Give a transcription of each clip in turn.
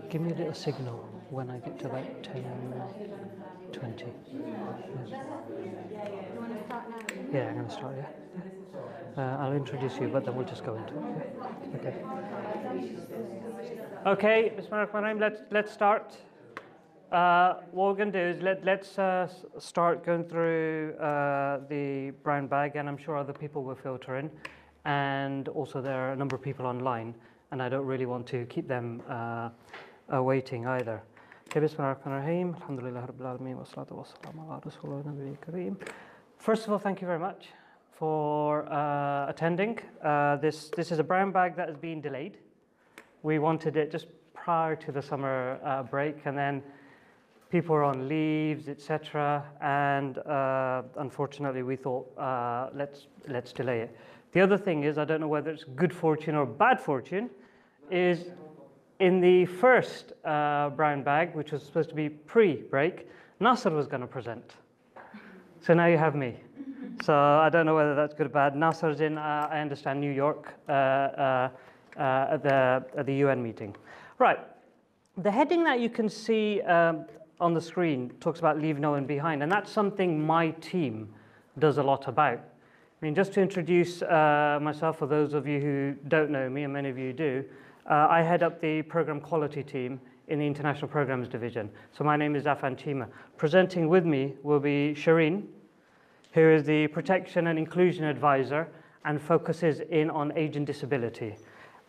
Give me a little signal when I get to about 10:20. Yeah. You want to start now? Yeah, I'm going to start, yeah. I'll introduce you, but then we'll just go into it. Yeah? Okay. Okay, Bismillahirrahmanirrahim, let's start. What we're going to do is let's start going through the brown bag, and I'm sure other people will filter in. And also there are a number of people online, and I don't really want to keep them waiting either. Okay, Bismillahirrahmanirrahim. Alhamdulillah Rabbil Alameen wa salatu wa salam ala Rasulullah Nabiyyi Kareem. First of all, thank you very much for attending. This is a brown bag that has been delayed. We wanted it just prior to the summer break, and then people were on leaves, etc. And unfortunately, we thought let's delay it. The other thing is, I don't know whether it's good fortune or bad fortune, is in the first brown bag, which was supposed to be pre-break, Nasser was going to present. So now you have me. So I don't know whether that's good or bad. Nasser's in, I understand, New York at the UN meeting. Right. The heading that you can see on the screen talks about leave no one behind, and that's something my team does a lot about. I mean, just to introduce myself for those of you who don't know me, and many of you do, I head up the program quality team in the International Programs Division. So my name is Afan Chima. Presenting with me will be Shireen, who is the Protection and Inclusion Advisor and focuses in on age and disability.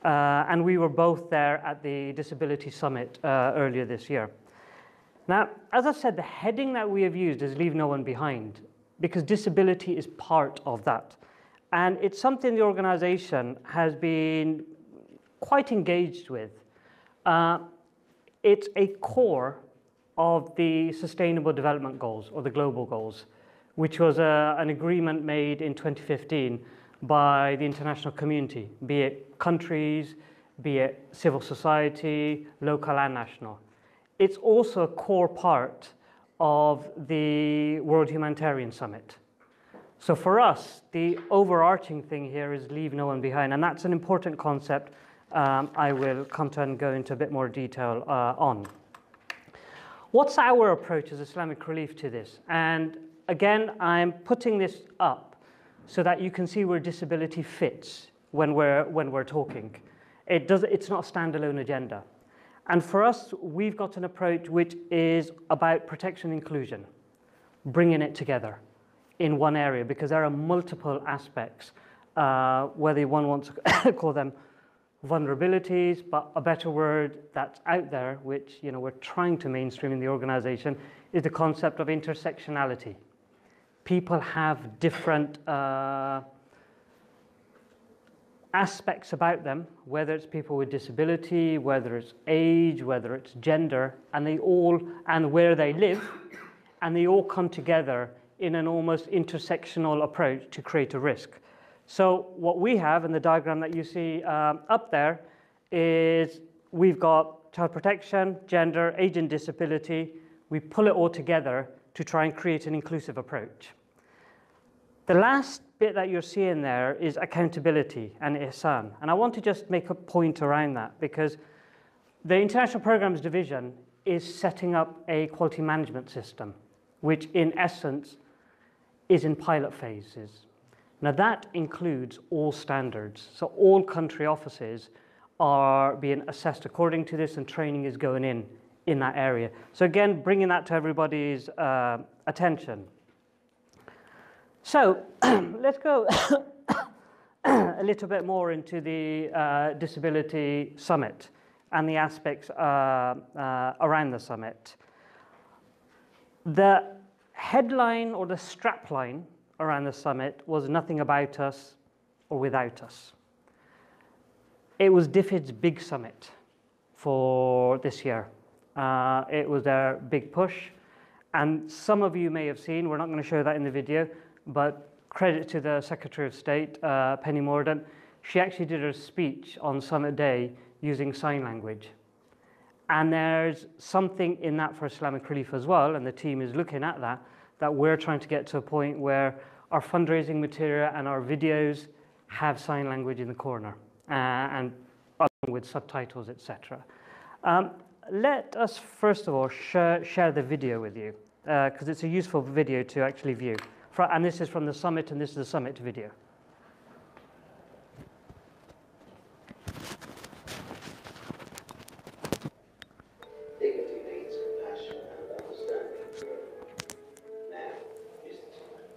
And we were both there at the Disability Summit earlier this year. Now, as I said, the heading that we have used is leave no one behind, because disability is part of that. And it's something the organization has been quite engaged with. It's a core of the Sustainable Development Goals, or the Global Goals, which was an agreement made in 2015 by the international community, be it countries, be it civil society, local and national. It's also a core part of the World Humanitarian Summit. So for us, the overarching thing here is leave no one behind, and that's an important concept I will come to and go into a bit more detail on. What's our approach as Islamic Relief to this? And again, I'm putting this up so that you can see where disability fits when we're talking. It's not a standalone agenda. And for us, we've got an approach which is about protection and inclusion, bringing it together in one area, because there are multiple aspects, whether one wants to call them vulnerabilities, but a better word that's out there, which we're trying to mainstream in the organization, is the concept of intersectionality. People have different aspects about them, whether it's people with disability, whether it's age, whether it's gender, and where they live, and they all come together in an almost intersectional approach to create a risk. So what we have in the diagram that you see up there is we've got child protection, gender, age and disability. We pull it all together to try and create an inclusive approach. The last bit that you're seeing there is accountability and ihsan. And I want to just make a point around that, because the International Programs Division is setting up a quality management system, which in essence is in pilot phases. Now that includes all standards. So all country offices are being assessed according to this, and training is going in that area. So again, bringing that to everybody's attention. So let's go a little bit more into the Disability Summit and the aspects around the summit. The headline or the strapline around the summit was nothing about us or without us. It was DFID's big summit for this year. It was their big push, And some of you may have seen, we're not going to show that in the video, but credit to the Secretary of State, Penny Mordaunt. She actually did her speech on Summit Day using sign language. And there's something in that for Islamic Relief as well, and the team is looking at that, that we're trying to get to a point where our fundraising material and our videos have sign language in the corner, and along with subtitles, etc. Let us first of all share the video with you, because it's a useful video to actually view. And this is from the summit, and this is the summit video. Dignity needs compassion and understanding. Now is the time.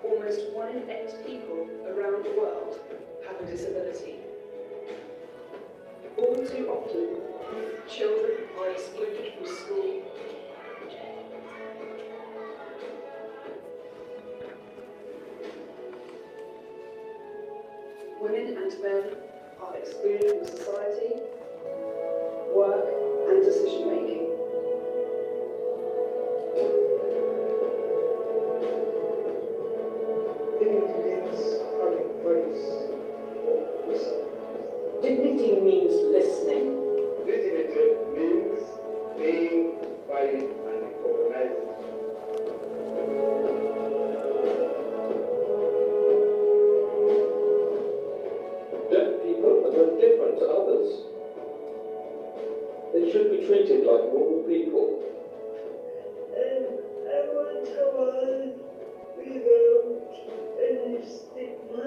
Almost 1 in 8 people around the world have a disability. All too often, children are excluded from school. Women and men are excluded from society, work, and decision making. Dignity means listening. Dignity means being valued and recognized. Deaf people are no different to others. They should be treated like normal people. I want a world without any stigma.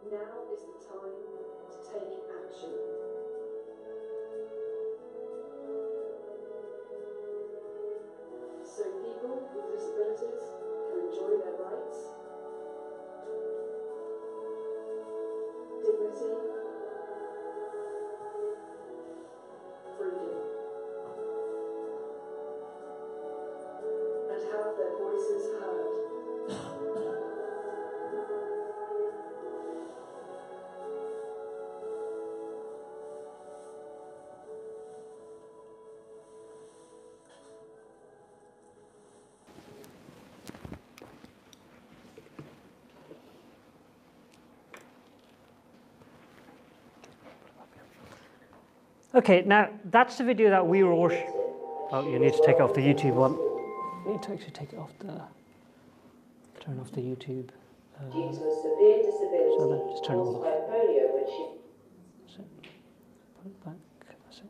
Now is the time to take action. So people with disabilities can enjoy their rights, dignity, freedom, and have their voices heard. Okay, now that's the video that we were all. Oh, you need to take it off the YouTube one. You need to actually take it off the. Turn off the YouTube. Due to a severe disability So then just turn it caused off. by polio when she That's it. Put it back. That's it.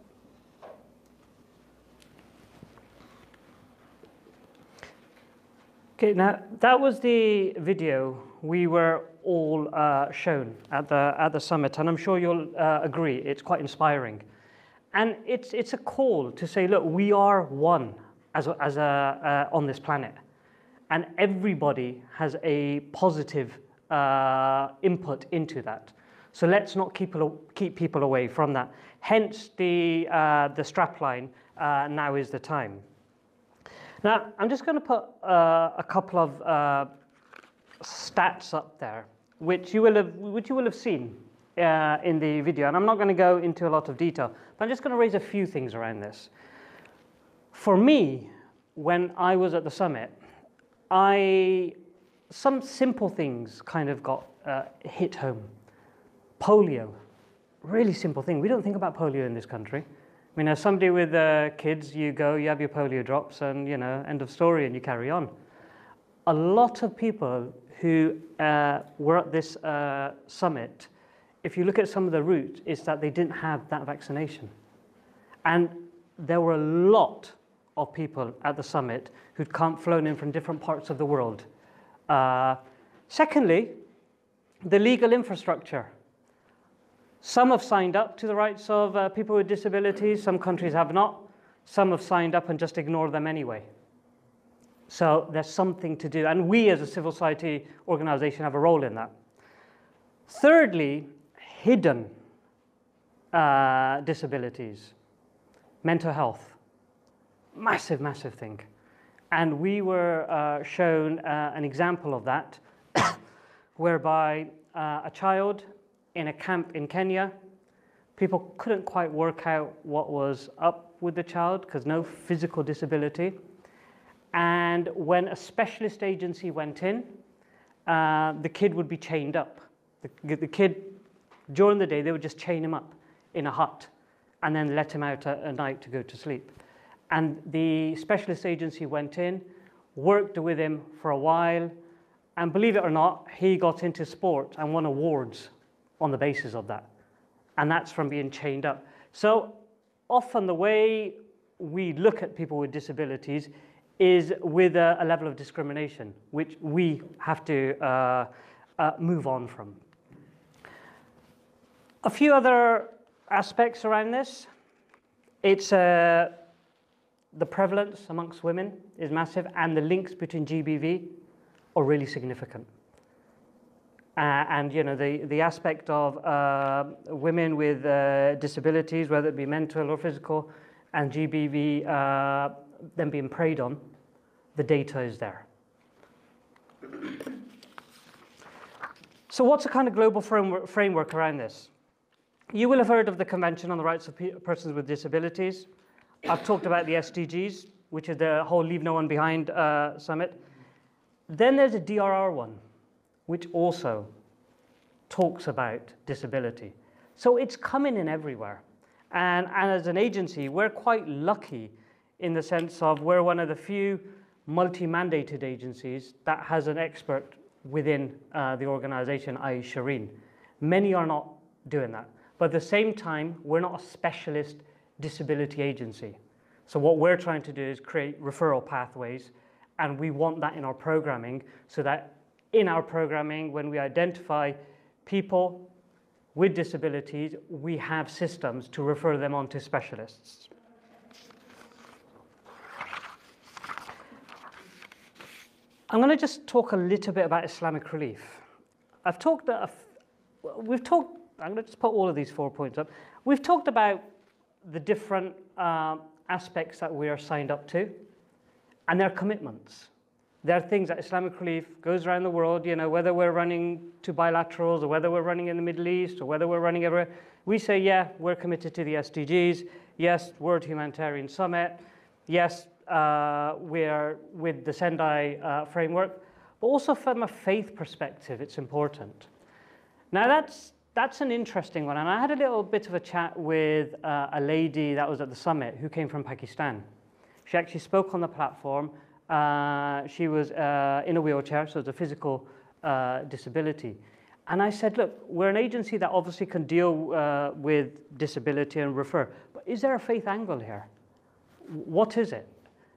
Okay, now that was the video we were all shown at the summit, and I'm sure you'll agree it's quite inspiring. And it's a call to say, look, we are one on this planet, and everybody has a positive input into that. So let's not keep people away from that. Hence the strapline, now is the time. Now, I'm just going to put a couple of stats up there, which you will have seen in the video. And I'm not going to go into a lot of detail, but I'm just going to raise a few things around this. For me, when I was at the summit, some simple things kind of got hit home. Polio, really simple thing. We don't think about polio in this country. I mean, as somebody with kids, you have your polio drops, and end of story, and you carry on. A lot of people who were at this summit, if you look at some of the routes, is that they didn't have that vaccination. And there were a lot of people at the summit who'd flown in from different parts of the world. Secondly, the legal infrastructure. Some have signed up to the rights of people with disabilities, some countries have not. Some have signed up and just ignored them anyway. So there's something to do, and we as a civil society organization have a role in that. Thirdly, hidden disabilities, mental health, massive, massive thing. And we were shown an example of that, whereby a child in a camp in Kenya, people couldn't quite work out what was up with the child because no physical disability. And when a specialist agency went in, the kid would be chained up. The kid, during the day, they would just chain him up in a hut and then let him out at night to go to sleep. And the specialist agency went in, worked with him for a while, and believe it or not, he got into sport and won awards on the basis of that. And that's from being chained up. So often the way we look at people with disabilities is with a level of discrimination, which we have to move on from. A few other aspects around this. It's the prevalence amongst women is massive, and the links between GBV are really significant. And you know, the aspect of women with disabilities, whether it be mental or physical, and GBV them being preyed on, the data is there. So what's a kind of global framework around this? You will have heard of the Convention on the Rights of Persons with Disabilities. I've talked about the SDGs, which is the whole Leave No One Behind summit. Then there's a DRR one, which also talks about disability. So it's coming in everywhere. And as an agency, we're quite lucky in the sense of we're one of the few multi-mandated agencies that has an expert within the organization, i.e. Shireen. Many are not doing that. But at the same time, we're not a specialist disability agency. So what we're trying to do is create referral pathways, and we want that in our programming so that in our programming, when we identify people with disabilities, we have systems to refer them on to specialists. I'm going to just talk a little bit about Islamic Relief. I'm going to just put all of these 4 points up. We've talked about the different aspects that we are signed up to and their commitments. There are things that Islamic Relief goes around the world, you know, whether we're running to bilaterals or whether we're running in the Middle East or whether we're running everywhere. We say, yeah, we're committed to the SDGs. Yes, World Humanitarian Summit. Yes, we're with the Sendai framework. But also from a faith perspective, it's important. Now, that's an interesting one. And I had a little bit of a chat with a lady that was at the summit who came from Pakistan. She actually spoke on the platform. She was in a wheelchair, so it's a physical disability. And I said, look, we're an agency that obviously can deal with disability and refer, but is there a faith angle here? What is it?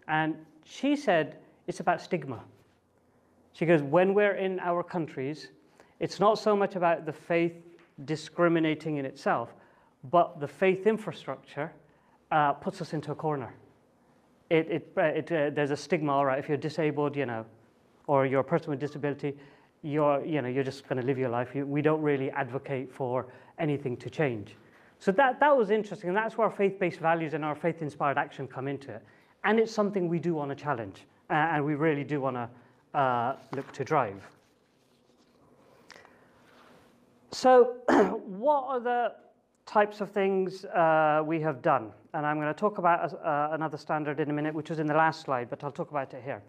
And she said, it's about stigma. She goes, when we're in our countries, it's not so much about the faith discriminating in itself, but the faith infrastructure puts us into a corner. There's a stigma, all right, if you're disabled, you know, or you're a person with disability, you're just going to live your life. We don't really advocate for anything to change. So that was interesting, and that's where our faith-based values and our faith-inspired action come into it. And it's something we do want to challenge, and we really do want to look to drive. So what are the types of things we have done? And I'm going to talk about another standard in a minute, which was in the last slide, but I'll talk about it here.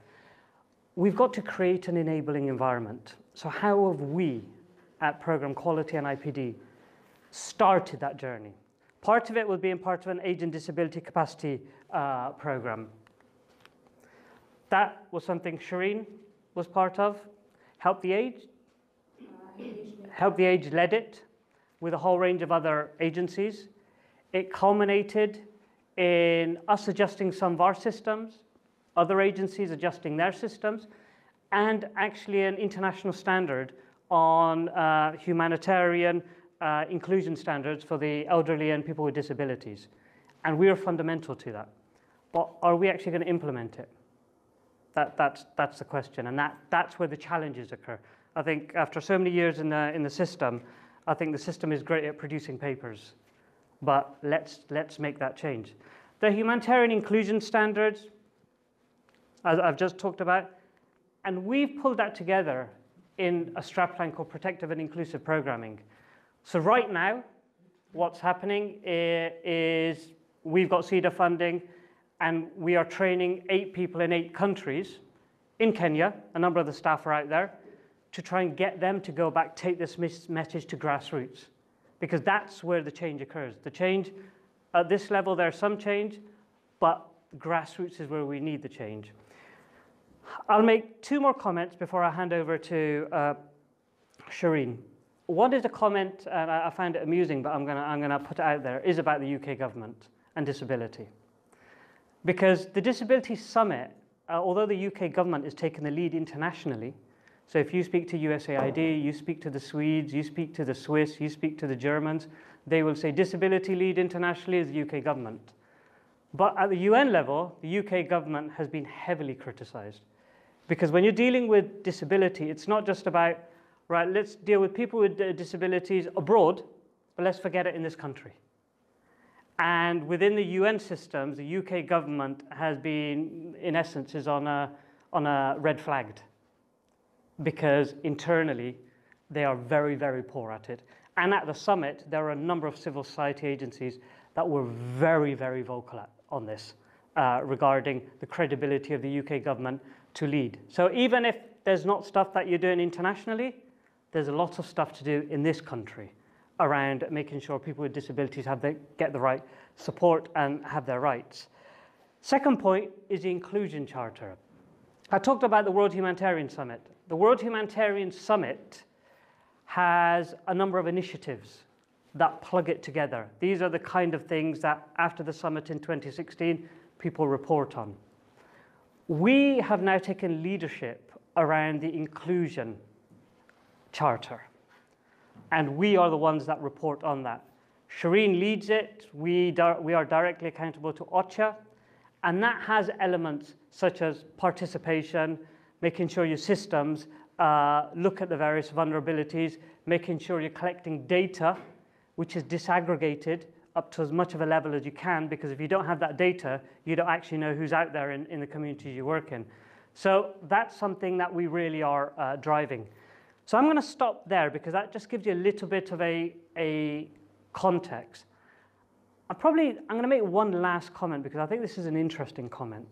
We've got to create an enabling environment. So how have we, at Program Quality and IPD, started that journey? Part of it was being part of an age and disability capacity program. That was something Shireen was part of. Help the Age. Help the Age led it with a whole range of other agencies. It culminated in us adjusting some of our systems, other agencies adjusting their systems, and actually an international standard on humanitarian inclusion standards for the elderly and people with disabilities. And we are fundamental to that. But are we actually going to implement it? That's the question, and that's where the challenges occur. I think after so many years in the system, I think the system is great at producing papers, but let's make that change. The humanitarian inclusion standards, as I've just talked about. And we've pulled that together in a strapline called Protective and Inclusive Programming. So right now, what's happening is we've got CEDA funding, and we are training 8 people in 8 countries in Kenya. A number of the staff are out there to try and get them to go back, take this message to grassroots, because that's where the change occurs. The change at this level, there's some change, but grassroots is where we need the change. I'll make 2 more comments before I hand over to Shireen. One is a comment, and I find it amusing, but I'm gonna put it out there, is about the UK government and disability. Because the Disability Summit, although the UK government is taking the lead internationally, so if you speak to USAID, you speak to the Swedes, you speak to the Swiss, you speak to the Germans, they will say disability lead internationally is the UK government. But at the UN level, the UK government has been heavily criticized. Because when you're dealing with disability, it's not just about, right, let's deal with people with disabilities abroad, but let's forget it in this country. And within the UN systems, the UK government has been, in essence, is on a red flagged, because internally they are very, very poor at it. And at the summit, there are a number of civil society agencies that were very, very vocal on this, regarding the credibility of the UK government to lead. So even if there's not stuff that you're doing internationally, there's a lot of stuff to do in this country around making sure people with disabilities get the right support and have their rights. Second point is the Inclusion Charter. I talked about the World Humanitarian Summit. The World Humanitarian Summit has a number of initiatives that plug it together. These are the kind of things that after the summit in 2016, people report on. We have now taken leadership around the Inclusion Charter, and we are the ones that report on that. Shireen leads it. We are directly accountable to OCHA, and that has elements such as participation, making sure your systems look at the various vulnerabilities, making sure you're collecting data which is disaggregated up to as much of a level as you can, because if you don't have that data, you don't actually know who's out there in the communities you work in. So that's something that we really are driving. So I'm going to stop there because that just gives you a little bit of a context. I'm going to make one last comment because I think this is an interesting comment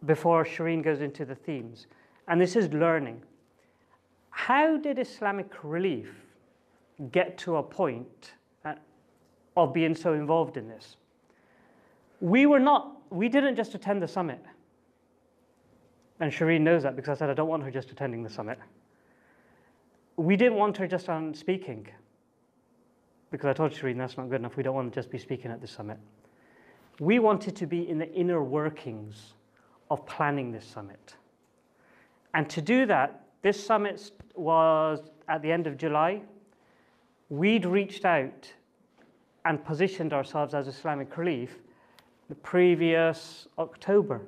before Shireen goes into the themes. And this is learning. How did Islamic Relief get to a point of being so involved in this? We didn't just attend the summit. And Shireen knows that because I said I don't want her just attending the summit. We didn't want her just on speaking, because I told Shireen that's not good enough. We don't want to just be speaking at the summit. We wanted to be in the inner workings of planning this summit. And to do that, this summit was at the end of July. We'd reached out and positioned ourselves as Islamic Relief the previous October.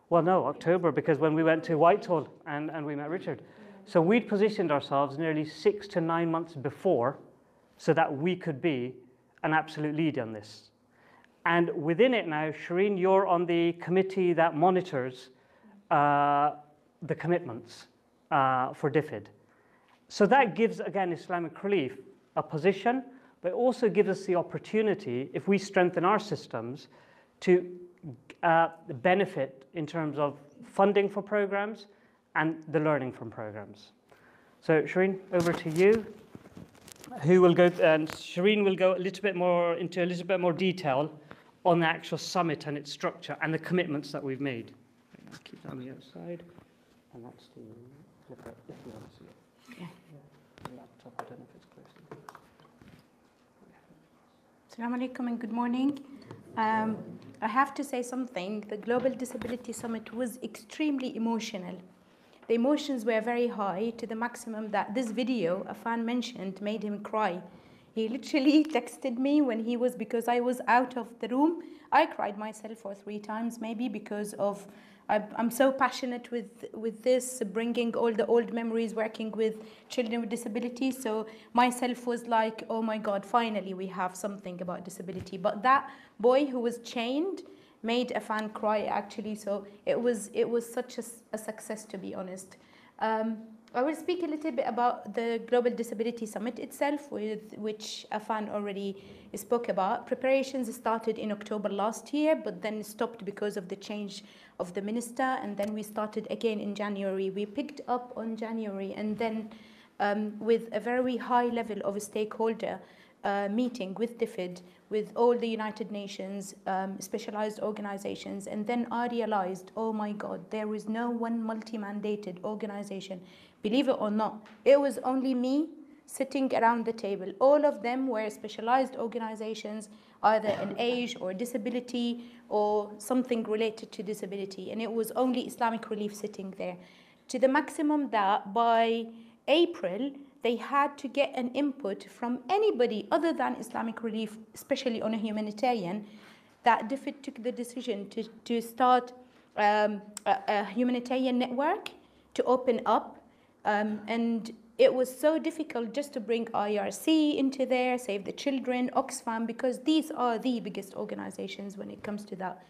Well, no, October, because when we went to Whitehall and we met Richard. So we'd positioned ourselves nearly 6 to 9 months before so that we could be an absolute lead on this. And within it now, Shireen, you're on the committee that monitors the commitments for DFID. So that gives, again, Islamic Relief a position, but also gives us the opportunity, if we strengthen our systems, to benefit in terms of funding for programs and the learning from programs. So Shireen, over to you. Who will go, and Shireen will go into a little bit more detail on the actual summit and its structure and the commitments that we've made. I'll keep that on the outside, and that's the flipper if you want to see it. Okay. The laptop, I don't know if it's close enough. Assalamu alaikum and good morning. I have to say something. The Global Disability Summit was extremely emotional. The emotions were very high, to the maximum that this video a fan mentioned made him cry. He literally texted me because I was out of the room. I cried myself for 3 times maybe because of I'm so passionate with this, bringing all the old memories, working with children with disabilities. So myself was like, oh my God, finally we have something about disability. But that boy who was chained made a fan cry actually. So it was such a success, to be honest. I will speak a little bit about the Global Disability Summit itself, which Afan already spoke about. Preparations started in October last year, but then stopped because of the change of the minister, and then we started again in January. We picked up on January, and then with a very high level of a stakeholder meeting with DFID, with all the United Nations, specialized organizations, and then I realized, oh my God, there is no one multi-mandated organization. Believe it or not, it was only me sitting around the table. All of them were specialized organizations, either in age or disability or something related to disability, and it was only Islamic Relief sitting there. To the maximum that by April, they had to get an input from anybody other than Islamic Relief, especially on a humanitarian, that DFID took the decision to start a humanitarian network to open up. And it was so difficult just to bring IRC into there, Save the Children, Oxfam, because these are the biggest organizations when it comes to that.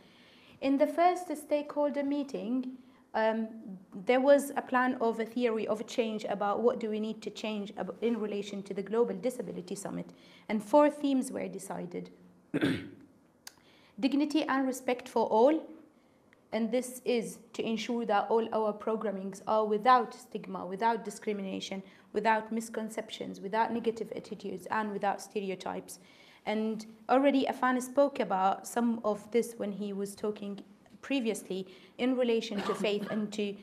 In the first stakeholder meeting, there was a plan of a theory of a change about what do we need to change in relation to the Global Disability Summit. And 4 themes were decided. Dignity and respect for all. And this is to ensure that all our programmings are without stigma, without discrimination, without misconceptions, without negative attitudes, and without stereotypes. And already Afan spoke about some of this when he was talking previously in relation to faith and to,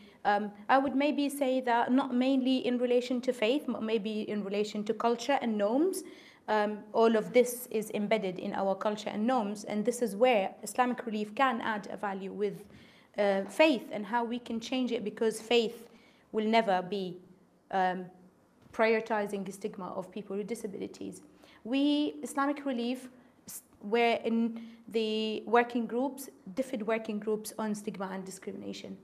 I would maybe say that not mainly in relation to faith, but maybe in relation to culture and norms. All of this is embedded in our culture and norms, and this is where Islamic Relief can add a value with faith and how we can change it, because faith will never be prioritizing the stigma of people with disabilities. We, Islamic Relief, were in the working groups, different working groups on stigma and discrimination.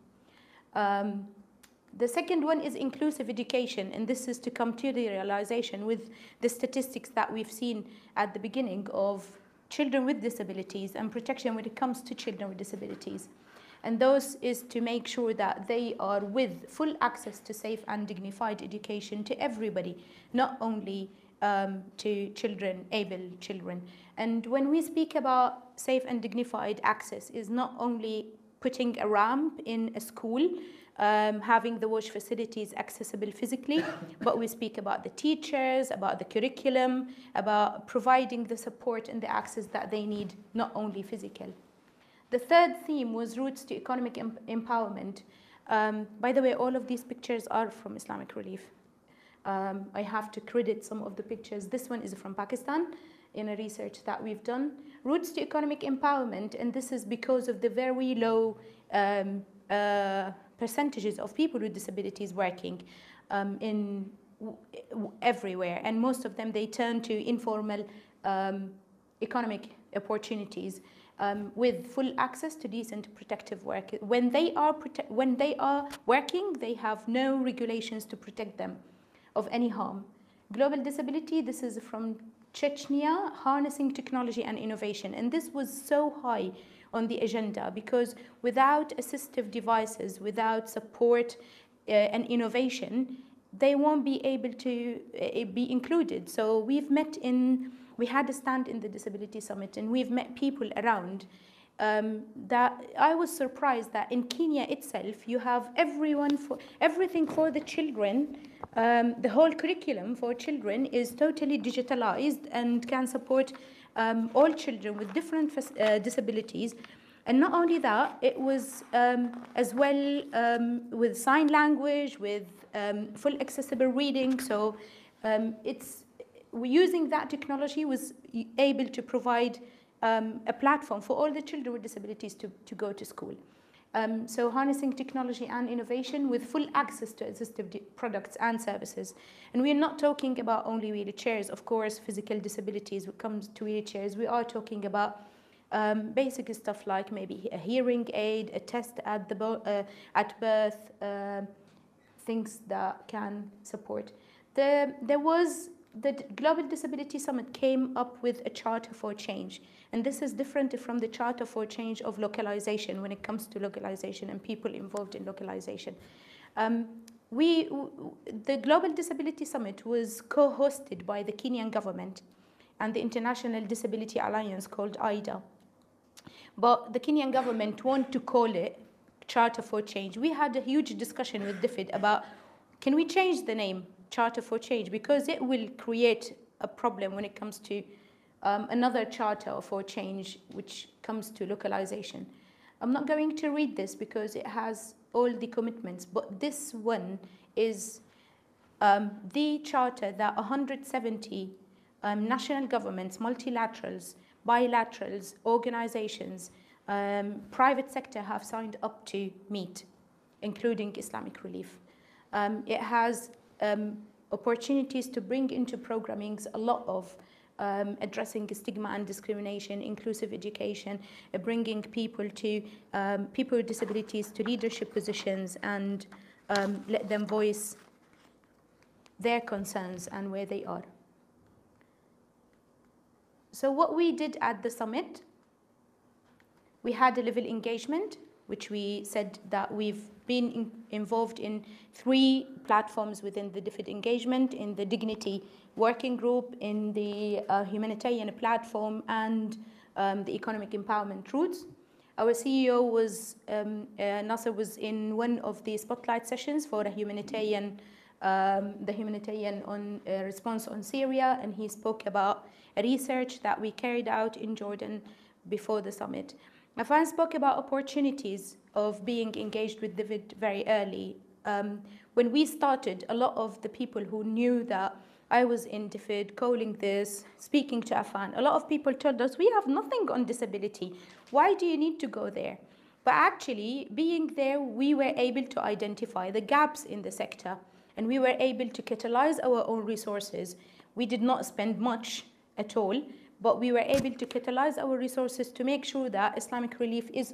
The second one is inclusive education, and this is to come to the realization with the statistics that we've seen at the beginning of children with disabilities and protection when it comes to children with disabilities. And those is to make sure that they are with full access to safe and dignified education to everybody, not only to children, able children. And when we speak about safe and dignified access, is not only putting a ramp in a school, having the wash facilities accessible physically, but we speak about the teachers, about the curriculum, about providing the support and the access that they need, not only physical. The third theme was roots to economic empowerment. By the way, all of these pictures are from Islamic Relief. I have to credit some of the pictures. This one is from Pakistan in a research that we've done. Roots to economic empowerment, and this is because of the very low percentages of people with disabilities working everywhere, and most of them, they turn to informal economic opportunities with full access to decent protective work. When they are working, they have no regulations to protect them of any harm. Global disability, this is from Chechnya, harnessing technology and innovation, and this was so high on the agenda because without assistive devices, without support and innovation, they won't be able to be included. So we had a stand in the Disability Summit, and we've met people around that I was surprised that in Kenya itself, you have everything for the children. The whole curriculum for children is totally digitalized and can support all children with different disabilities. And not only that, it was as well with sign language, with full accessible reading. So using that technology was able to provide a platform for all the children with disabilities to go to school. So harnessing technology and innovation with full access to assistive products and services. And we're not talking about only wheelchairs. Of course, physical disabilities when it comes to wheelchairs. We are talking about basic stuff like maybe a hearing aid, a test at birth, things that can support. There was the Global Disability Summit came up with a charter for change. And this is different from the charter for change of localization when it comes to localization and people involved in localization. The Global Disability Summit was co-hosted by the Kenyan government and the International Disability Alliance called IDA. But the Kenyan government wanted to call it Charter for Change. We had a huge discussion with DFID about, can we change the name Charter for Change, because it will create a problem when it comes to another charter for change which comes to localization. I'm not going to read this because it has all the commitments, but this one is the charter that 170 national governments, multilaterals, bilaterals, organizations, private sector have signed up to meet, including Islamic Relief. It has opportunities to bring into programmings a lot of addressing stigma and discrimination, inclusive education, bringing people with disabilities to leadership positions, and let them voice their concerns and where they are. So what we did at the summit, we had a level engagement, which we said that we've been involved in 3 platforms within the DFID engagement, in the Dignity Working Group, in the humanitarian platform, and the economic empowerment routes. Our CEO was, Nasser was in one of the spotlight sessions for a humanitarian, the humanitarian response on Syria, and he spoke about a research that we carried out in Jordan before the summit. Afan spoke about opportunities of being engaged with DFID very early. When we started, a lot of the people who knew that I was in DFID, calling this, speaking to Afan, a lot of people told us, we have nothing on disability. Why do you need to go there? But actually, being there, we were able to identify the gaps in the sector, and we were able to catalyze our own resources. We did not spend much at all, but we were able to catalyze our resources to make sure that Islamic Relief is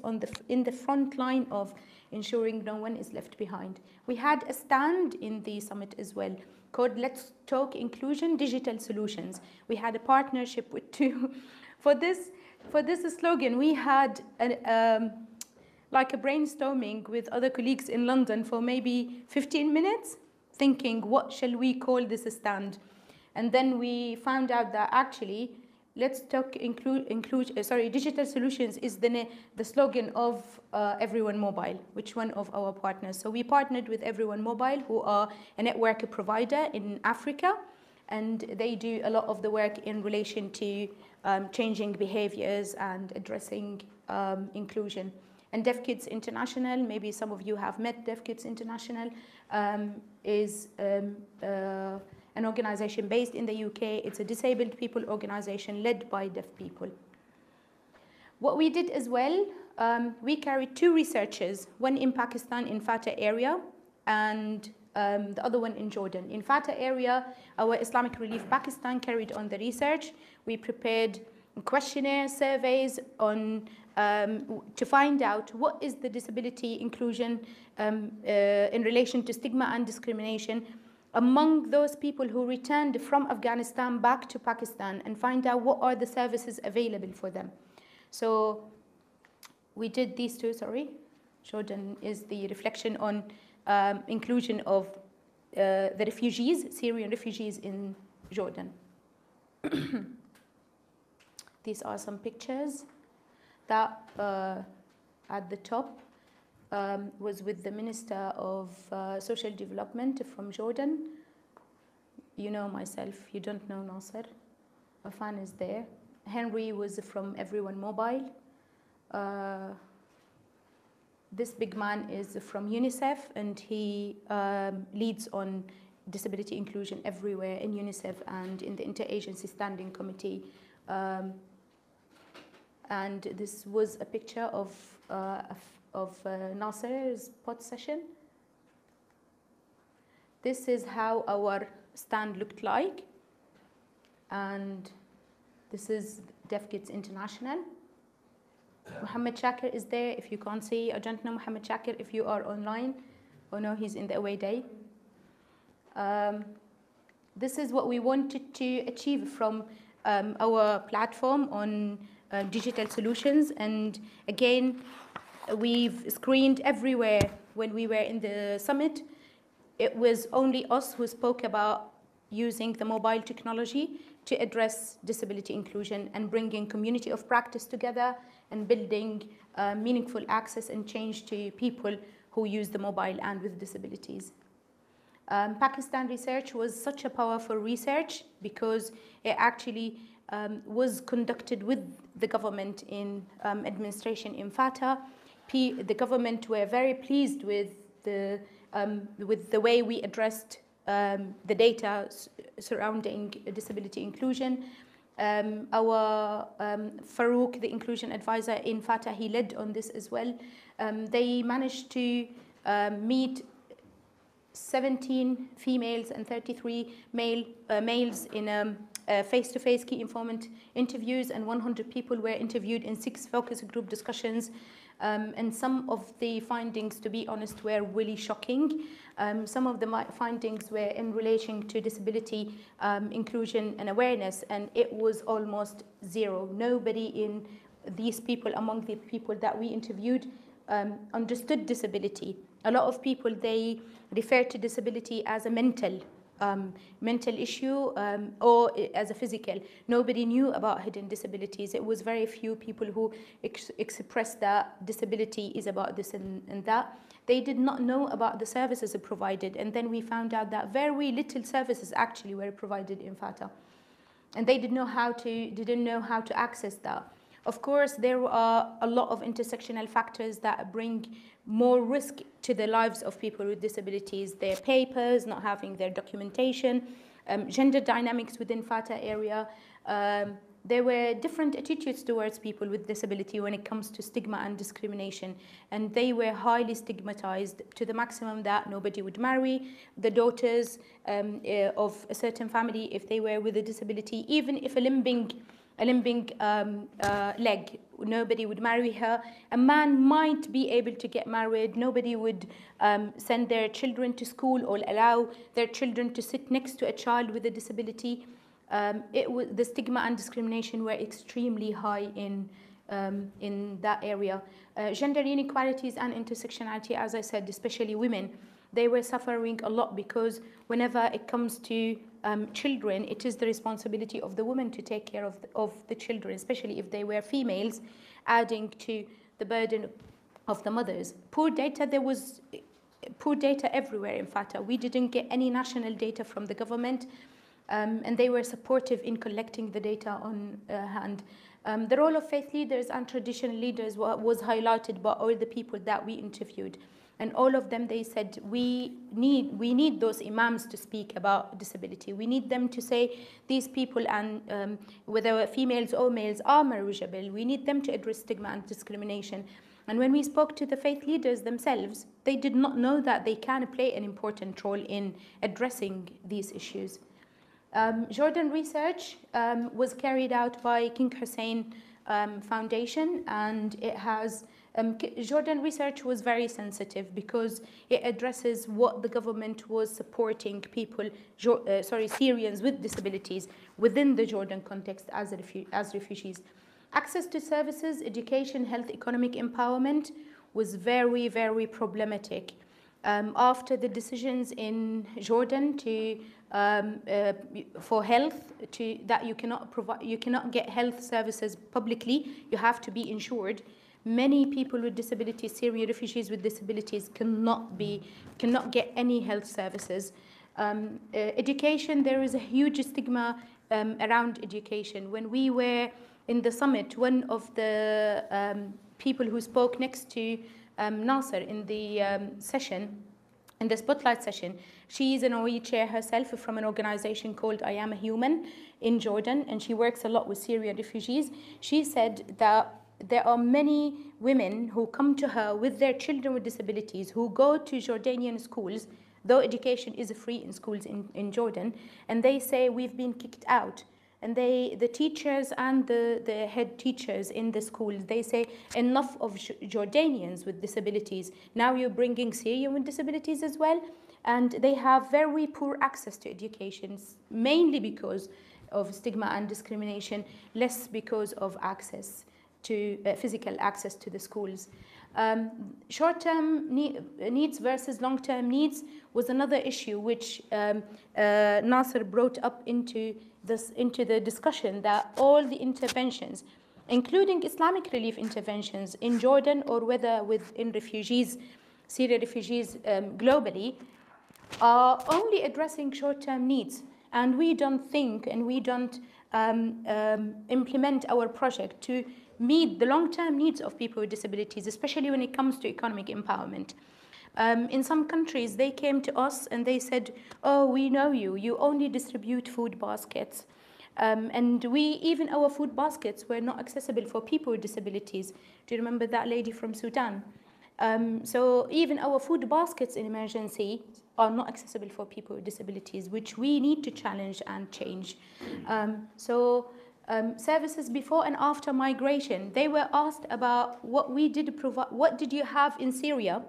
in the front line of ensuring no one is left behind. We had a stand in the summit as well called Let's Talk Inclusion Digital Solutions. We had a partnership with 2. For this slogan, we had like a brainstorming with other colleagues in London for maybe 15 minutes, thinking, what shall we call this stand? And then we found out that actually, Let's Talk Digital Solutions is the slogan of Everyone Mobile, which one of our partners. So we partnered with Everyone Mobile, who are a network provider in Africa, and they do a lot of the work in relation to changing behaviors and addressing inclusion. And Deaf Kids International, maybe some of you have met Deaf Kids International, is an organization based in the UK. It's a disabled people organization led by deaf people. What we did as well, we carried 2 researchers, one in Pakistan in FATA area, and the other one in Jordan. In FATA area, our Islamic Relief Pakistan carried on the research. We prepared questionnaire surveys on to find out what is the disability inclusion in relation to stigma and discrimination among those people who returned from Afghanistan back to Pakistan, and find out what are the services available for them. So we did these 2, Jordan is the reflection on inclusion of the refugees, Syrian refugees in Jordan. These are some pictures that at the top was with the Minister of Social Development from Jordan. You know myself, you don't know Nasser. Afan is there. Henry was from Everyone Mobile. This big man is from UNICEF, and he leads on disability inclusion everywhere in UNICEF and in the Interagency Standing Committee. And this was a picture of Nasser's pod session. This is how our stand looked like. And this is Deaf Kids International. Mohammed Shakir is there. If you can't see, I don't know Mohammed Shakir if you are online. Oh no, he's in the away day. This is what we wanted to achieve from our platform on digital solutions. And again, we've screened everywhere when we were in the summit. It was only us who spoke about using the mobile technology to address disability inclusion and bringing community of practice together and building meaningful access and change to people who use the mobile and with disabilities. Pakistan research was such a powerful research because it actually was conducted with the government in administration in FATA. The government were very pleased with the way we addressed the data surrounding disability inclusion. Our Farouk, the inclusion advisor in FATA, he led on this as well. They managed to meet 17 females and 33 males in face-to-face key informant interviews, and 100 people were interviewed in 6 focus group discussions. And some of the findings, to be honest, were really shocking. Some of the findings were in relation to disability inclusion and awareness, and it was almost zero. Nobody in these people, among the people that we interviewed, understood disability. A lot of people, they refer to disability as a mental issue or as a physical. Nobody knew about hidden disabilities. It was very few people who expressed that disability is about this and that. They did not know about the services provided, and then we found out that very little services actually were provided in FATA, and they didn't know how to access that. Of course, there are a lot of intersectional factors that bring more risk to the lives of people with disabilities. Their papers, not having their documentation, gender dynamics within FATA area. There were different attitudes towards people with disability when it comes to stigma and discrimination. And they were highly stigmatized to the maximum that nobody would marry the daughters of a certain family if they were with a disability. Even if a limping leg, nobody would marry her. A man might be able to get married. Nobody would send their children to school or allow their children to sit next to a child with a disability. The stigma and discrimination were extremely high in that area. Gender inequalities and intersectionality, as I said, especially women, they were suffering a lot because whenever it comes to children, it is the responsibility of the woman to take care of the children, especially if they were females, adding to the burden of the mothers. Poor data, there was poor data everywhere in FATA. We didn't get any national data from the government, and they were supportive in collecting the data on hand. The role of faith leaders and traditional leaders was highlighted by all the people that we interviewed. And all of them, they said, we need those imams to speak about disability. We need them to say these people, and whether females or males, are marriageable. We need them to address stigma and discrimination. And when we spoke to the faith leaders themselves, they did not know that they can play an important role in addressing these issues. Jordan research was carried out by King Hussein Foundation, and it has Jordan research was very sensitive because it addresses what the government was supporting people, Syrians with disabilities within the Jordan context as refugees. Access to services, education, health, economic empowerment was very, very problematic. After the decisions in Jordan to for health, that you cannot get health services publicly, you have to be insured. Many people with disabilities, Syrian refugees with disabilities, cannot get any health services. Education, there is a huge stigma around education. When we were in the summit, one of the people who spoke next to Nasser in the session, in the spotlight session, she is an OE chair herself from an organization called I Am a Human in Jordan, and she works a lot with Syrian refugees. She said that there are many women who come to her with their children with disabilities who go to Jordanian schools, though education is free in schools in Jordan, and they say we've been kicked out. And the teachers and the head teachers in the schools, they say enough of Jordanians with disabilities. Now you're bringing Syrian with disabilities as well. and they have very poor access to education, mainly because of stigma and discrimination, less because of access to physical access to the schools. Short-term needs versus long-term needs was another issue which Nasser brought up into the discussion, that all the interventions, including Islamic Relief interventions in Jordan or whether within refugees, Syrian refugees globally, are only addressing short-term needs. And we don't think and we don't implement our project to meet the long-term needs of people with disabilities, especially when it comes to economic empowerment. In some countries, they came to us and they said, oh, we know you only distribute food baskets. And even our food baskets were not accessible for people with disabilities. Do you remember that lady from Sudan? So even our food baskets in emergency are not accessible for people with disabilities, which we need to challenge and change. Services before and after migration, they were asked about what we did provide, what did you have in Syria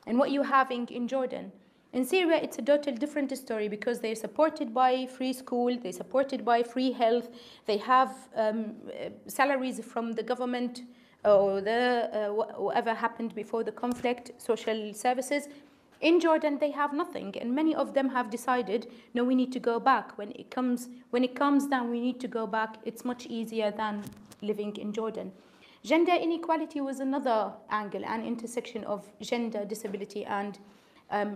and what you having in Jordan. In Syria, it's a total different story because they're supported by free school, they're supported by free health, they have salaries from the government or whatever happened before the conflict, social services. In Jordan, they have nothing, and many of them have decided, no, we need to go back. When it comes down, we need to go back. It's much easier than living in Jordan. Gender inequality was another angle, an intersection of gender, disability, and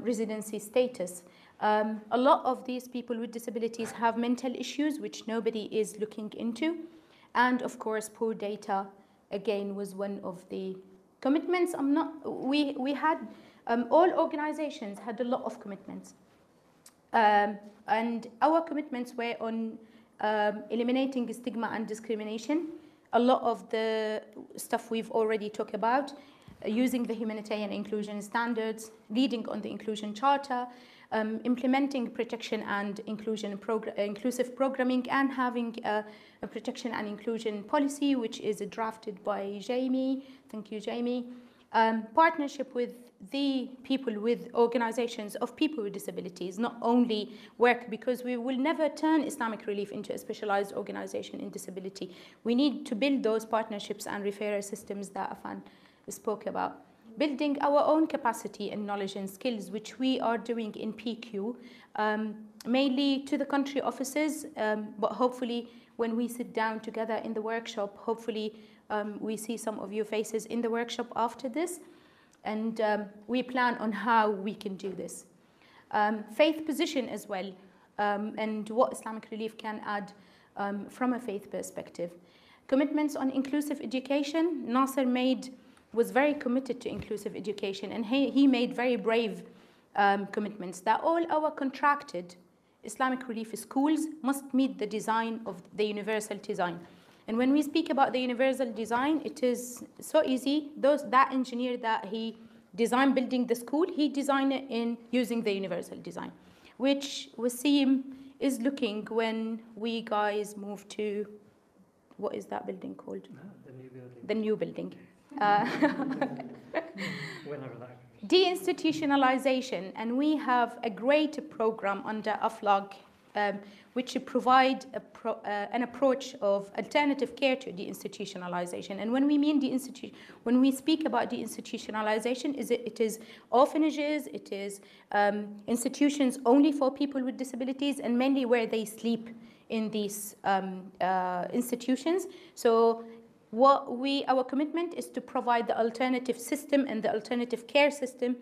residency status. A lot of these people with disabilities have mental issues, which nobody is looking into. And of course, poor data, again, was one of the commitments. We had, all organizations had a lot of commitments. And our commitments were on eliminating stigma and discrimination. A lot of the stuff we've already talked about, using the humanitarian inclusion standards, leading on the inclusion charter, implementing protection and inclusion inclusive programming, and having a protection and inclusion policy, which is drafted by Jamie. Thank you, Jamie. Partnership with the people with organizations of people with disabilities, not only work, because we will never turn Islamic Relief into a specialized organization in disability. We need to build those partnerships and referral systems that Afan spoke about. Building our own capacity and knowledge and skills, which we are doing in PQ, mainly to the country offices, but hopefully when we sit down together in the workshop, hopefully we see some of your faces in the workshop after this, and we plan on how we can do this. Faith position as well, and what Islamic Relief can add from a faith perspective. Commitments on inclusive education. Nasser was very committed to inclusive education, and he made very brave commitments that all our contracted Islamic Relief schools must meet the design of the universal design. And when we speak about the universal design, it is so easy. That engineer that he designed building the school, he designed it in using the universal design, which Wasim is looking when we guys move to, what is that building called? The new building. Deinstitutionalization, and we have a great program under AFLAG which provide an approach of alternative care to deinstitutionalization. And when we mean when we speak about deinstitutionalization, it is orphanages, it is institutions only for people with disabilities, and mainly where they sleep in these institutions. So our commitment is to provide the alternative system and the alternative care system,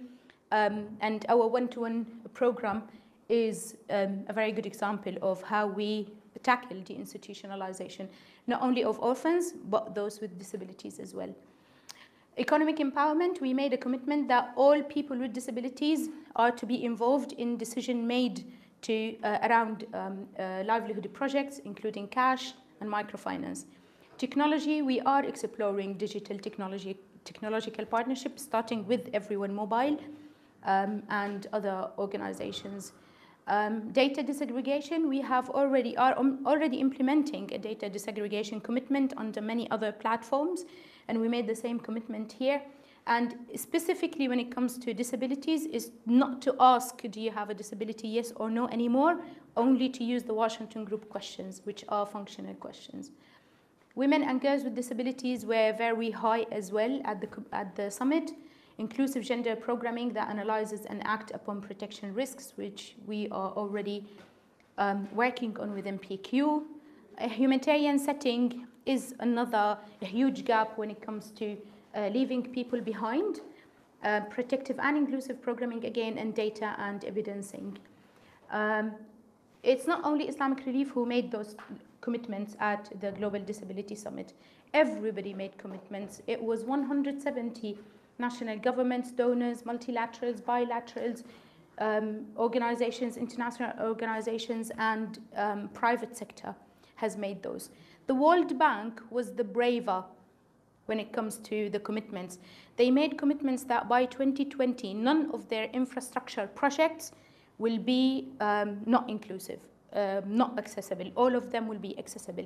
and our one-to-one program is a very good example of how we tackle deinstitutionalization, not only of orphans, but those with disabilities as well. Economic empowerment, we made a commitment that all people with disabilities are to be involved in decision made around livelihood projects, including cash and microfinance. Technology, we are exploring digital technological partnerships, starting with Everyone Mobile and other organizations. Data disaggregation, we are already implementing a data disaggregation commitment under many other platforms, and we made the same commitment here. And specifically when it comes to disabilities, is not to ask, do you have a disability, yes or no anymore, only to use the Washington Group questions, which are functional questions. Women and girls with disabilities were very high as well at the summit. Inclusive gender programming that analyzes and acts upon protection risks, which we are already working on with MPQ. A humanitarian setting is another huge gap when it comes to leaving people behind. Protective and inclusive programming again, and data and evidencing. It's not only Islamic Relief who made those commitments at the Global Disability Summit. Everybody made commitments. It was 170 national governments, donors, multilaterals, bilaterals, organizations, international organizations, and private sector has made those. The World Bank was the braver when it comes to the commitments. They made commitments that by 2020, none of their infrastructure projects will be not inclusive, not accessible. All of them will be accessible.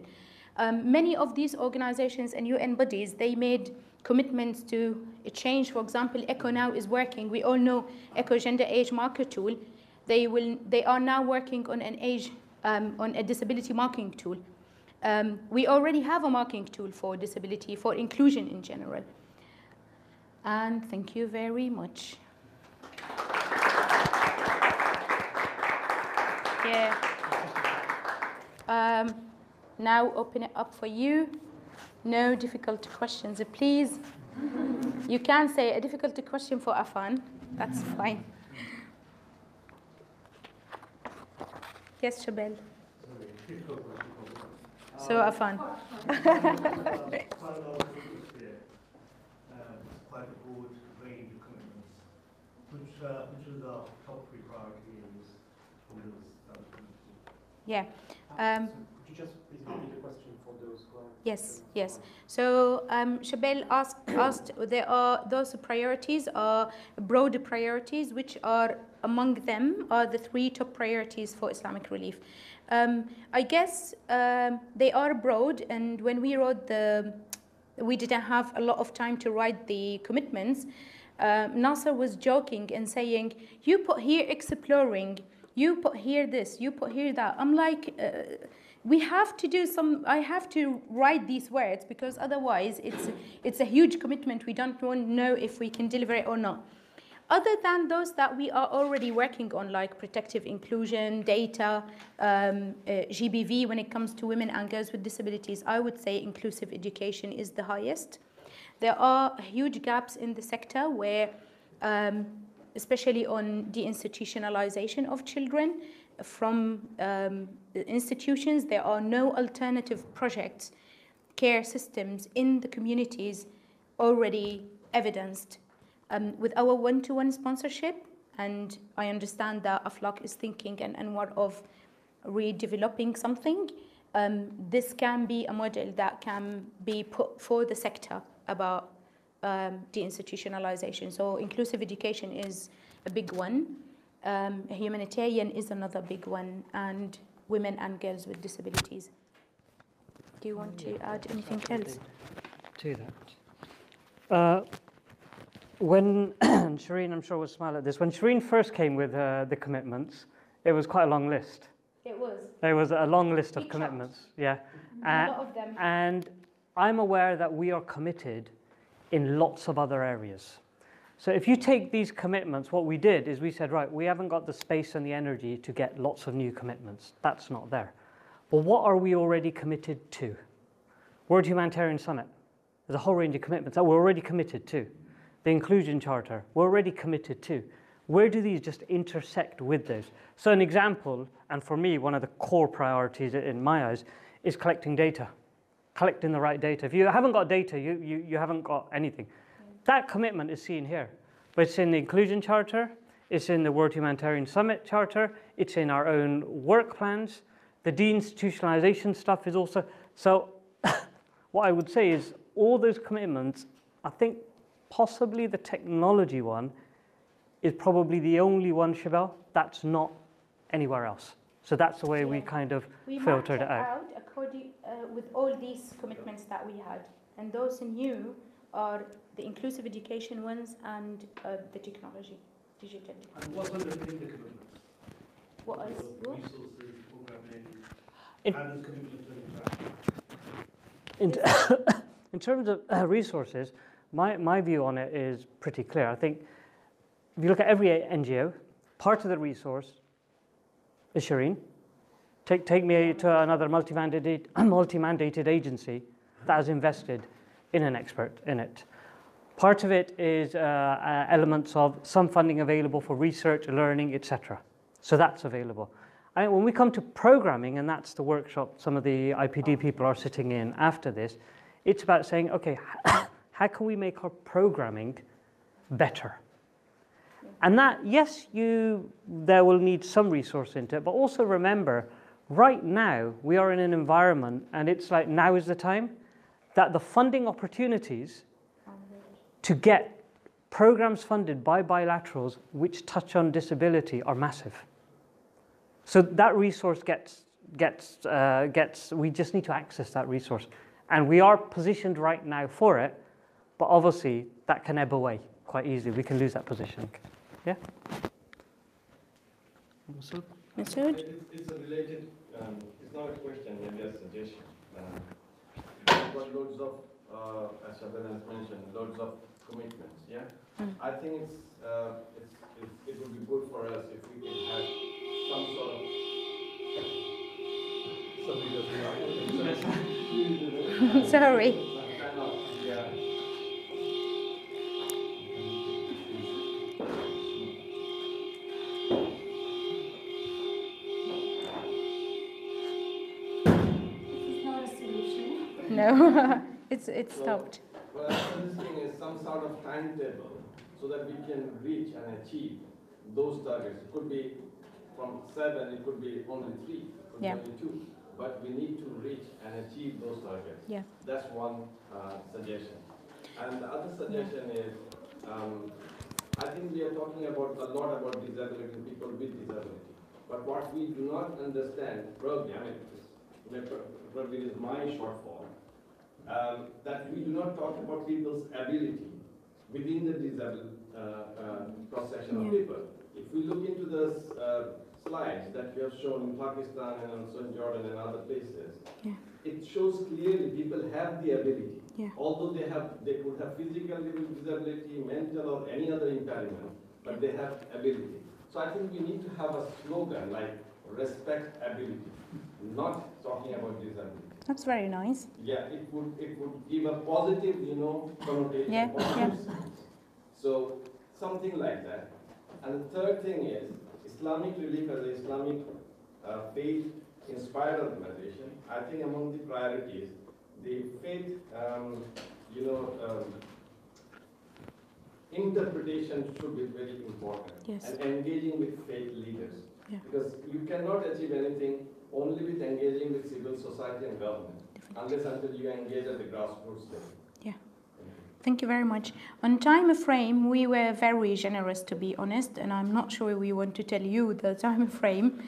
Many of these organizations and UN bodies, they made commitments to a change. For example, ECHO now is working. We all know ECHO Gender Age Marker Tool. They are now working on on a disability marking tool. We already have a marking tool for disability, for inclusion in general. And thank you very much. Yeah. Now open it up for you. No difficult questions, please. You can say a difficult question for Afan. That's fine. Yes, Shabel. So Afan. Quite a broad range of commitments. Which are the top 3 priorities for those? Yeah. Could you just please repeat the question for those who are... Yes, yes. So Shabel asked, there are those priorities, are broad priorities, which are among them are the 3 top priorities for Islamic Relief. I guess they are broad, and when we wrote we didn't have a lot of time to write the commitments. Nasser was joking and saying, you put here exploring, you put here this, you put here that. I'm like, we have to do I have to write these words, because otherwise it's a huge commitment. We don't know if we can deliver it or not. Other than those that we are already working on, like protective inclusion, data, GBV, when it comes to women and girls with disabilities, I would say inclusive education is the highest. There are huge gaps in the sector where, especially on deinstitutionalization of children from institutions, there are no alternative projects, care systems in the communities already evidenced. With our one-to-one sponsorship, and I understand that Aflaq is thinking and Anwar of redeveloping something, this can be a model that can be put for the sector about deinstitutionalization. So inclusive education is a big one. Humanitarian is another big one, and women and girls with disabilities. Do you want to add anything else to that? When Shireen, I'm sure will smile at this, when Shireen first came with the commitments, it was quite a long list. It was. There was a long list of commitments, yeah. A lot of them. And I'm aware that we are committed in lots of other areas. So if you take these commitments, what we did is we said, right, we haven't got the space and the energy to get lots of new commitments. That's not there. But what are we already committed to? World Humanitarian Summit. There's a whole range of commitments that we're already committed to. The Inclusion Charter, we're already committed to. Where do these just intersect with those? So an example, and for me, one of the core priorities in my eyes, is collecting data, collecting the right data. If you haven't got data, you haven't got anything. That commitment is seen here, but it's in the Inclusion Charter, it's in the World Humanitarian Summit Charter, it's in our own work plans. The deinstitutionalization stuff is also, so what I would say is all those commitments, I think possibly the technology one is probably the only one, Shabel, that's not anywhere else. So that's the way we kind of filtered it out. According, with all these commitments that we had, and those new are the inclusive education ones and the technology, digital. And what's underpinning the commitment? What else? What? Resources, programming, In- how does commitment interact? In terms of resources, my view on it is pretty clear. I think if you look at every NGO, part of the resource is Shireen. Take me to another multi-mandated agency that has invested in an expert in it. Part of it is elements of some funding available for research, learning, etc. So that's available. And when we come to programming, and that's the workshop some of the IPD people are sitting in after this, it's about saying, okay, how can we make our programming better? And that, yes, there will need some resource into it, but also remember, right now, we are in an environment, and it's like now is the time, that the funding opportunities to get programs funded by bilaterals which touch on disability are massive. So that resource we just need to access that resource. And we are positioned right now for it, but obviously that can ebb away quite easily. We can lose that positioning. Yeah? Masood? It's a related, it's not a question, maybe a suggestion. We've got loads of, as Shabana has mentioned, loads of commitments, yeah? I think it would be good for us if we can have some sort of Sorry. Yeah. No, it's stopped. What I'm suggesting is some sort of timetable so that we can reach and achieve those targets. It could be from 7, it could be only 3, it could be only 2. But we need to reach and achieve those targets. Yeah. That's one suggestion. And the other suggestion is, I think we are talking about a lot about disability, people with disability. But what we do not understand, probably, probably is my shortfall, that we do not talk about people's ability within the disabled cross-section of people. If we look into the slides that we have shown in Pakistan and also in Jordan and other places, it shows clearly people have the ability. Although they could have physical disability, mental or any other impairment, but they have ability. So I think we need to have a slogan like respect ability, not talking about disability. That's very nice. Yeah, it would give a positive, connotation. Positive sense. So something like that. And the third thing is Islamic Relief as an Islamic faith-inspired organization. I think among the priorities, the faith, interpretation should be very important. Yes. And engaging with faith leaders. Because you cannot achieve anything only with engaging with civil society and government, unless until you engage at the grassroots level. Thank you very much. On time frame, we were very generous, to be honest, and I'm not sure we want to tell you the time frame,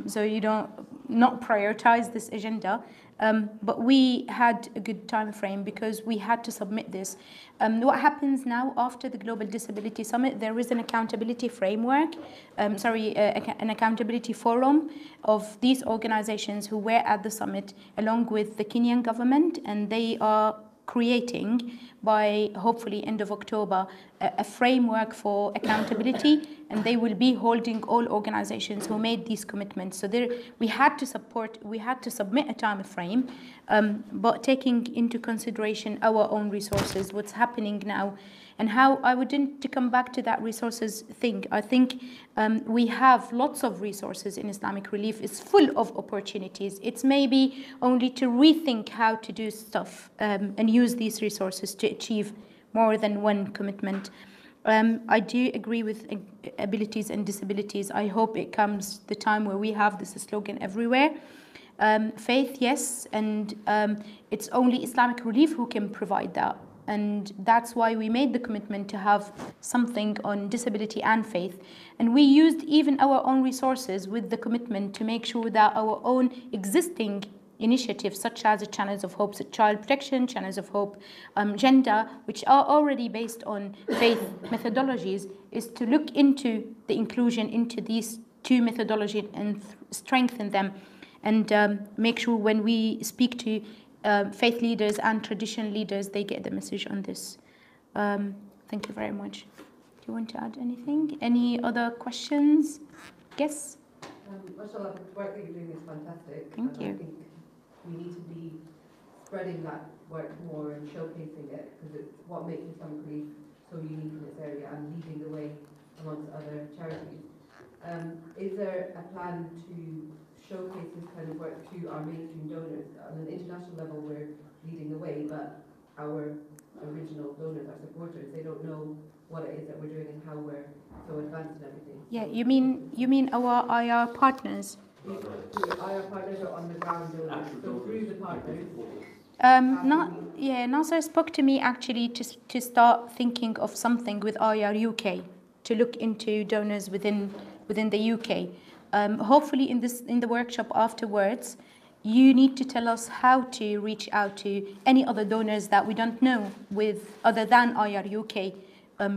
so you don't not prioritize this agenda. But we had a good time frame because we had to submit this. What happens now after the Global Disability Summit, there is an accountability framework, an accountability forum of these organizations who were at the summit along with the Kenyan government, and they are creating by hopefully end of October a framework for accountability, and they will be holding all organizations who made these commitments. So we had to submit a time frame, but taking into consideration our own resources, what's happening now, and how I wouldn't to come back to that resources thing. I think we have lots of resources in Islamic Relief. It's full of opportunities. It's maybe only to rethink how to do stuff and use these resources to achieve more than one commitment. I do agree with abilities and disabilities. I hope it comes the time where we have this slogan everywhere. Faith, yes, and it's only Islamic Relief who can provide that. And that's why we made the commitment to have something on disability and faith. And we used even our own resources with the commitment to make sure that our own existing initiatives such as the Channels of Hope Child Protection, Channels of Hope Gender, which are already based on faith methodologies, is to look into the inclusion into these two methodologies and strengthen them, and make sure when we speak to faith leaders and traditional leaders, they get the message on this. Thank you very much. Do you want to add anything? Any other questions? Yes? Mashallah, the work that you're doing is fantastic. Thank you. I think we need to be spreading that work more and showcasing it, because it's what makes Islamic Relief so unique in this area and leading the way amongst other charities. Is there a plan to showcase this kind of work to our mainstream donors? On an international level, we're leading the way, but our original donors, our supporters, they don't know what it is that we're doing and how we're so advanced in everything. Yeah, you mean our IR partners? Our partners are on the ground donors, so through the partners. Nasser spoke to me actually to start thinking of something with IR UK, to look into donors within the UK. Hopefully in the workshop afterwards, you need to tell us how to reach out to any other donors that we don't know with other than IR UK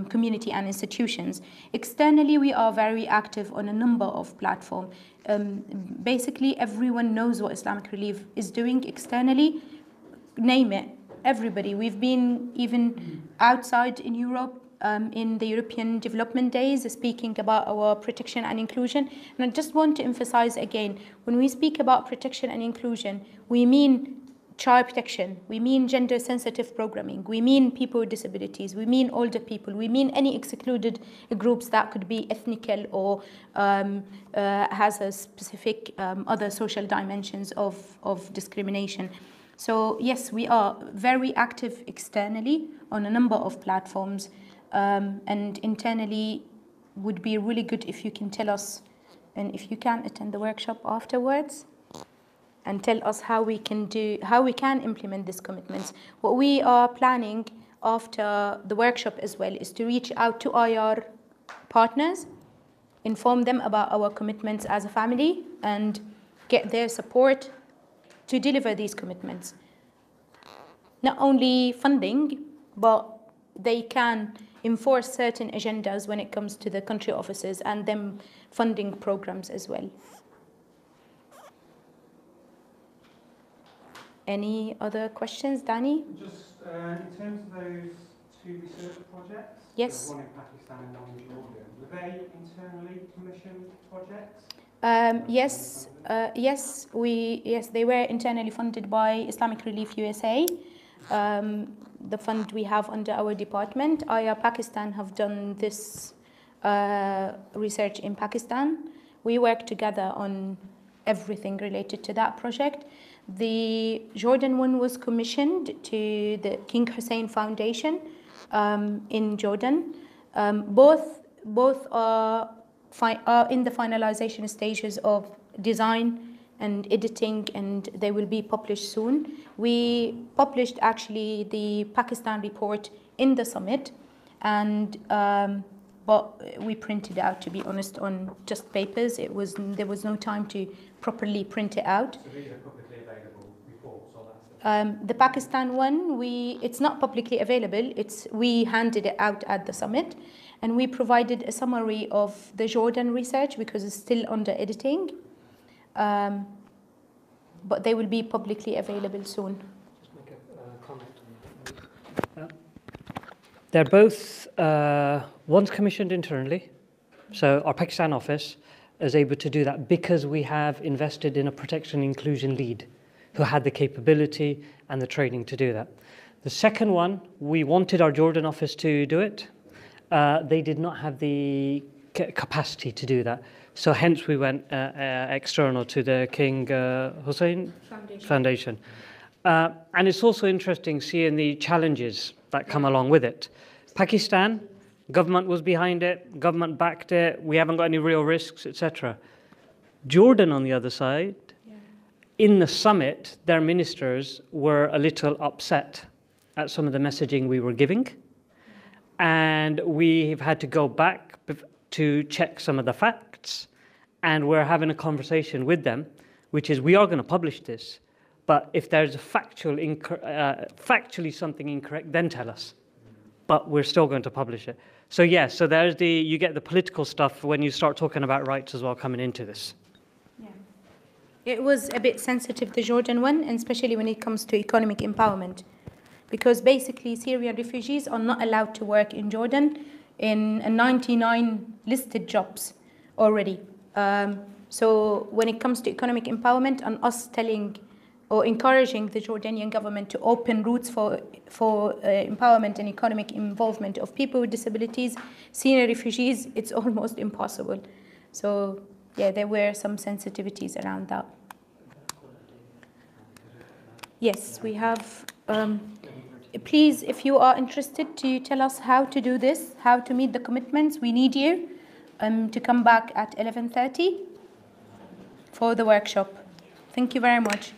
community and institutions. Externally, we are very active on a number of platforms. Basically, everyone knows what Islamic Relief is doing externally. Name it, everybody. We've been even outside in Europe, in the European Development Days, speaking about our protection and inclusion. And I just want to emphasize again, when we speak about protection and inclusion, we mean child protection, we mean gender-sensitive programming, we mean people with disabilities, we mean older people, we mean any excluded groups that could be ethnical or has a specific other social dimensions of discrimination. So yes, we are very active externally on a number of platforms, and internally would be really good if you can tell us, and if you can attend the workshop afterwards and tell us how we can implement these commitments. What we are planning after the workshop as well is to reach out to IR partners, inform them about our commitments as a family, and get their support to deliver these commitments. Not only funding, but they can enforce certain agendas when it comes to the country offices and them funding programs as well. Any other questions, Danny? Just in terms of those two research projects, yes. One in Pakistan and one in Jordan, were they internally commissioned projects? Yes, they were internally funded by Islamic Relief USA, the fund we have under our department. IR Pakistan have done this research in Pakistan. We work together on everything related to that project. The Jordan one was commissioned to the King Hussein Foundation in Jordan. Both are in the finalization stages of design and editing, and they will be published soon. We published actually the Pakistan report in the summit, and but we printed out, to be honest, on just papers. There was no time to properly print it out. So these are publicly available reports, or that's the Pakistan one, it's not publicly available. We handed it out at the summit, and we provided a summary of the Jordan research because it's still under editing. But they will be publicly available soon. Just make a comment on that. They're both, one's commissioned internally, so our Pakistan office is able to do that because we have invested in a protection inclusion lead who had the capability and the training to do that. The second one, we wanted our Jordan office to do it. They did not have the capacity to do that. So hence we went external to the King Hussein Foundation. And it's also interesting seeing the challenges that come along with it. Pakistan, government was behind it, government backed it, we haven't got any real risks, etc. Jordan, on the other side, in the summit, their ministers were a little upset at some of the messaging we were giving. And we've had to go back to check some of the facts. And we're having a conversation with them, which is we are going to publish this, But if there's a factually something incorrect, then tell us. But we're still going to publish it. So yeah, so there's you get the political stuff when you start talking about rights as well coming into this. Yeah. It was a bit sensitive, the Jordan one, and especially when it comes to economic empowerment. Because basically Syrian refugees are not allowed to work in Jordan in 99 listed jobs already. So when it comes to economic empowerment and us telling or encouraging the Jordanian government to open routes for empowerment and economic involvement of people with disabilities, Syrian refugees, it's almost impossible. So yeah, there were some sensitivities around that. Yes, we have, please, if you are interested to tell us how to do this, how to meet the commitments, we need you to come back at 11:30 for the workshop. Thank you very much.